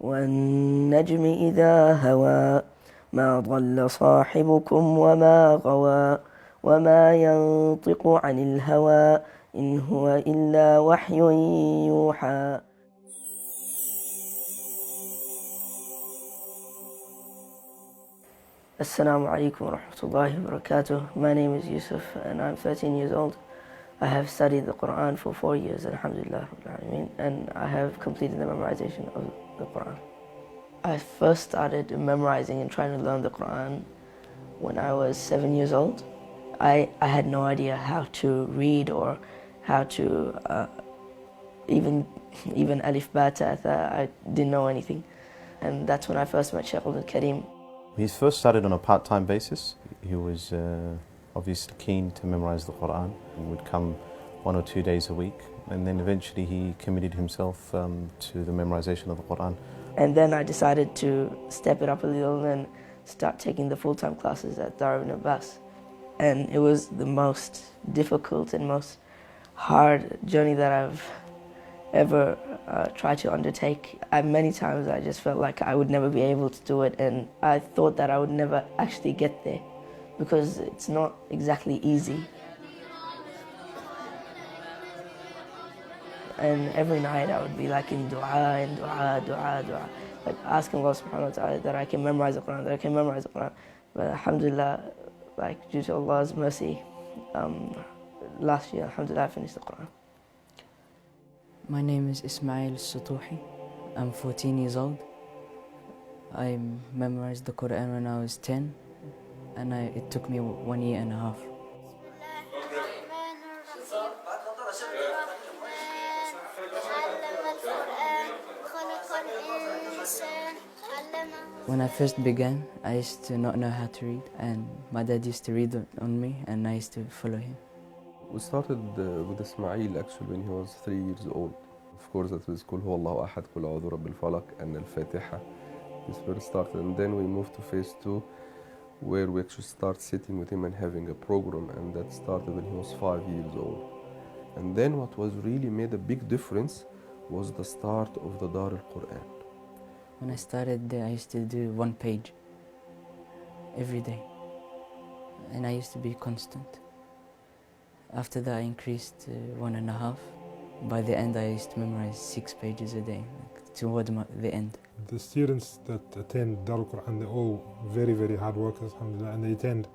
والنجم إذا هوى ما ضل صاحبكم وما غوى وما ينطق عن الهوى إن هو إلا وحي يوحى. Assalamu alaikum wa rahmatullahi wa barakatuh. My name is Yusuf and I'm 13 years old. I have studied the Qur'an for 4 years, alhamdulillah, and I have completed the memorization of the Qur'an. I first started memorizing and trying to learn the Qur'an when I was 7 years old. I had no idea how to read or how to even alif ba ta tha. I didn't know anything, and that's when I first met Shaykh al-Karim. He first started on a part-time basis. He was obviously keen to memorize the Qur'an and would come 1 or 2 days a week, and then eventually he committed himself to the memorization of the Qur'an. And then I decided to step it up a little and start taking the full-time classes at Dar ibn Abbas. And it was the most difficult and most hard journey that I've ever tried to undertake. Many times I just felt like I would never be able to do it, and I thought that I would never actually get there because it's not exactly easy. And every night I would be like in dua, like asking Allah subhanahu wa ta'ala that I can memorize the Qur'an, But alhamdulillah, like due to Allah's mercy, last year, alhamdulillah, I finished the Qur'an. My name is Ismail Satuhi. I'm 14 years old. I memorized the Qur'an when I was 10, and it took me 1 year and a half. When I first began, I used to not know how to read, and my dad used to read on me, and I used to follow him. We started with Ismail actually when he was 3 years old. Of course, that was Qul Huwa Allahu Ahad, Qul A'udhu Rabbil Falaq, and Al-Fatiha. This first started, and then we moved to phase 2, where we actually start sitting with him and having a program, and that started when he was 5 years old. And then what was really made a big difference was the start of the Dar al-Qur'an. When I started there, I used to do 1 page every day, and I used to be constant. After that, I increased to 1.5. By the end, I used to memorize 6 pages a day, toward the end. The students that attend Dar al-Qur'an, they're all very, very hard workers, alhamdulillah, and they attend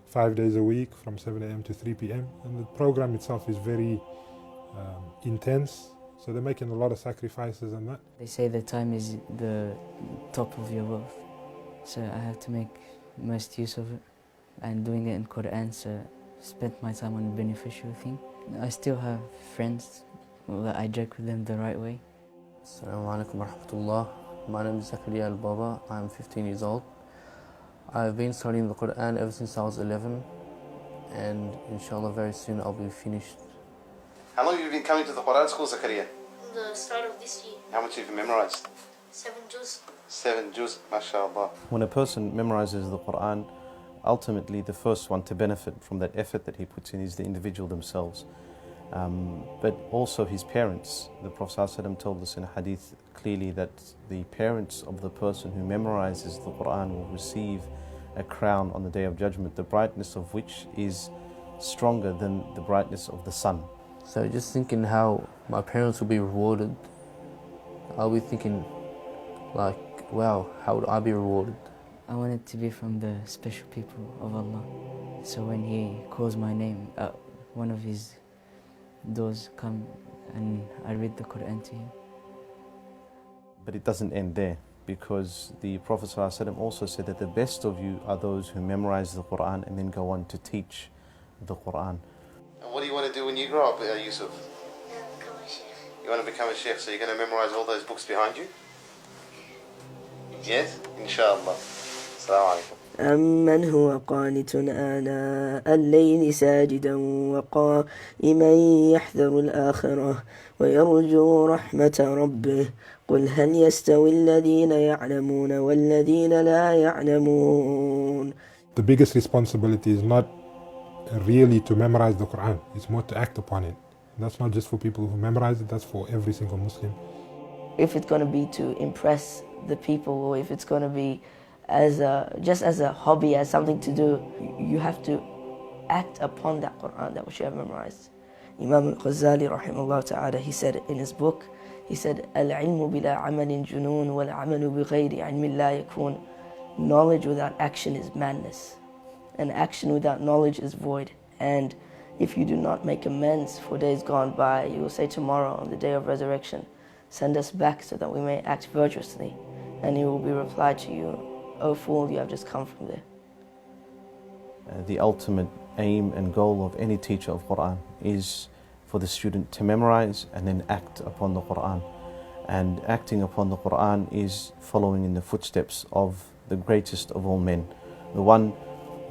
5 days a week from 7 a.m. to 3 p.m. And the program itself is very intense, so they're making a lot of sacrifices and that. They say that time is the top of your wealth, so I have to make most use of it. And doing it in Qur'an, so spend my time on a beneficial thing. I still have friends that I joke with them the right way. Assalamu alaikum wa rahmatullah. My name is Zakaria al-Baba. I'm 15 years old. I've been studying the Qur'an ever since I was 11, and inshallah very soon I'll be finished. How long have you been coming to the Qur'an school, Zakaria? The start of this year. How much have you memorized? 7 juz. 7 juz, mashallah. When a person memorizes the Qur'an, ultimately the first one to benefit from that effort that he puts in is the individual themselves. But also his parents. The Prophet ﷺ told us in a hadith clearly that the parents of the person who memorizes the Qur'an will receive a crown on the Day of Judgment, the brightness of which is stronger than the brightness of the sun. So just thinking how my parents will be rewarded, I'll be thinking like, wow, how would I be rewarded? I want it to be from the special people of Allah. So when He calls my name, one of His doors come and I read the Qur'an to him. But it doesn't end there, because the Prophet ﷺ also said that the best of you are those who memorize the Qur'an and then go on to teach the Qur'an. And what do you want to do when you grow up, Yusuf? Become a sheikh. You want to become a sheikh, so you're going to memorize all those books behind you? Yes? Inshallah. Assalamu alaikum. أمن هو قانت آناء الليل ساجدا وقائما يحذر الآخرة ويرجو رحمة ربه قل هل يستوي الذين يعلمون والذين لا يعلمون. The biggest responsibility is not really to memorize the Qur'an, it's more to act upon it. And that's not just for people who memorize it, that's for every single Muslim. If it's going to be to impress the people, or if it's going to be just as a hobby, as something to do, you have to act upon that Qur'an that which you have memorized. Imam al-Ghazali rahimahullah ta'ala, he said in his book, he said, "Al-ilmu bila amalin junun wal-amalu bighayri ilmin la yakun." Knowledge without action is madness, and action without knowledge is void. And if you do not make amends for days gone by, you will say tomorrow on the day of resurrection, "Send us back so that we may act virtuously." And it will be replied to you, "O fool, you have just come from there." The ultimate aim and goal of any teacher of Qur'an is for the student to memorize and then act upon the Qur'an. And acting upon the Qur'an is following in the footsteps of the greatest of all men, the one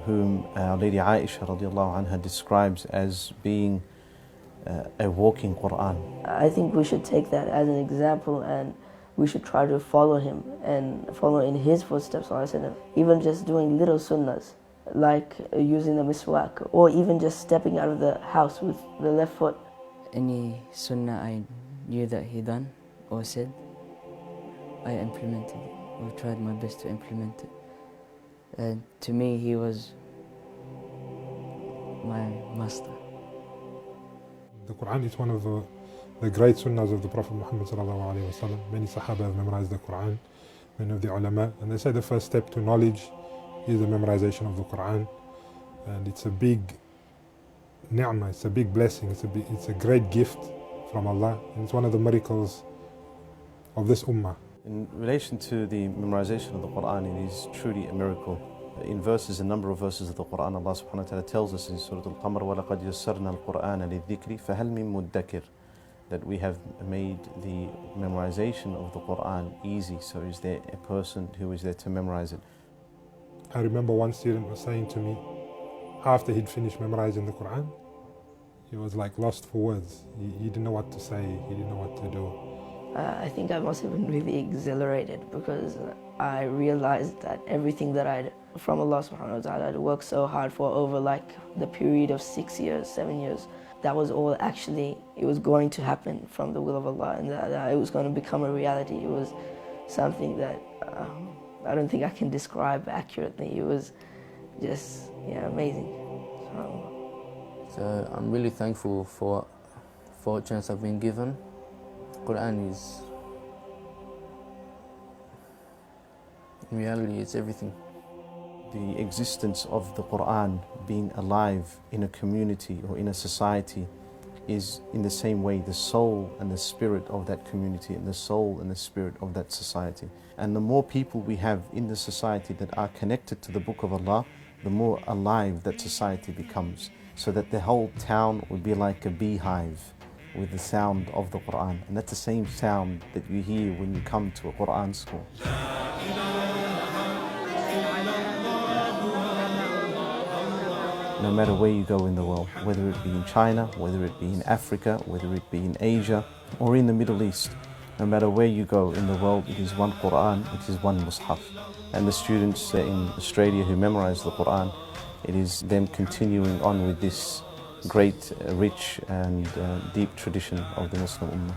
whom our Lady Aisha radiallahu anha describes as being a walking Qur'an. I think we should take that as an example, and we should try to follow him and follow in his footsteps, even just doing little sunnahs, like using the miswak, or even just stepping out of the house with the left foot. Any sunnah I knew that he done or said, I implemented it, or tried my best to implement it. And to me, he was my master. The Qur'an is one of the great sunnahs of the Prophet Muhammad sallallahu alaihi wasallam. Many Sahaba have memorized the Qur'an, many of the ulama, and they say the first step to knowledge is the memorization of the Qur'an, and it's a big ni'mah, it's a big blessing, it's a great gift from Allah, and it's one of the miracles of this ummah. In relation to the memorization of the Qur'an, it is truly a miracle. In verses, a number of verses of the Qur'an, Allah subhanahu wa ta'ala tells us in Surah Al-Qamar, وَلَقَدْ يَسَّرْنَا الْقُرْآنَ لِلذِّكْرِ فَهَلْ مِن مُدَّكِرٍ, that we have made the memorization of the Qur'an easy, so is there a person who is there to memorize it? I remember one student was saying to me, after he'd finished memorizing the Qur'an, he was like lost for words. He didn't know what to say, he didn't know what to do. I think I must have been really exhilarated, because I realized that everything that I'd, from Allah subhanahu wa ta'ala, I'd worked so hard for over like the period of 6 years, 7 years, that was all actually, it was going to happen from the will of Allah, and that it was going to become a reality. It was something that I don't think I can describe accurately. It was just, amazing. So I'm really thankful for a chance I've been given. Qur'an is, in reality, it's everything. The existence of the Qur'an being alive in a community or in a society is in the same way the soul and the spirit of that community and the soul and the spirit of that society. And the more people we have in the society that are connected to the Book of Allah, the more alive that society becomes, so that the whole town would be like a beehive with the sound of the Qur'an. And that's the same sound that you hear when you come to a Qur'an school. No matter where you go in the world, whether it be in China, whether it be in Africa, whether it be in Asia or in the Middle East, no matter where you go in the world, it is one Qur'an, it is one Mus'haf. And the students in Australia who memorize the Qur'an, it is them continuing on with this great, rich and deep tradition of the Muslim Ummah.